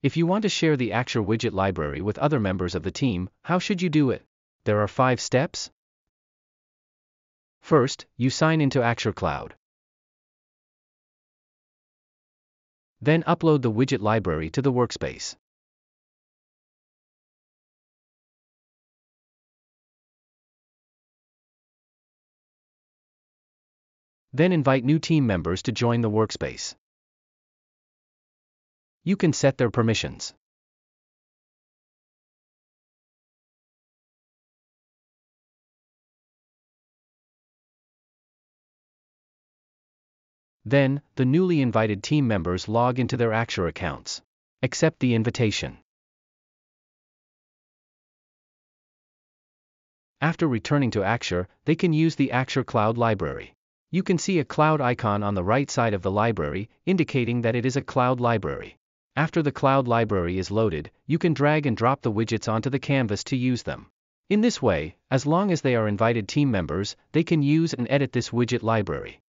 If you want to share the Axure widget library with other members of the team, how should you do it? There are 5 steps. First, you sign into Axure Cloud. Then upload the widget library to the workspace. Then invite new team members to join the workspace. You can set their permissions. Then, the newly invited team members log into their Axure accounts. Accept the invitation. After returning to Axure, they can use the Axure Cloud library. You can see a cloud icon on the right side of the library, indicating that it is a cloud library. After the cloud library is loaded, you can drag and drop the widgets onto the canvas to use them. In this way, as long as they are invited team members, they can use and edit this widget library.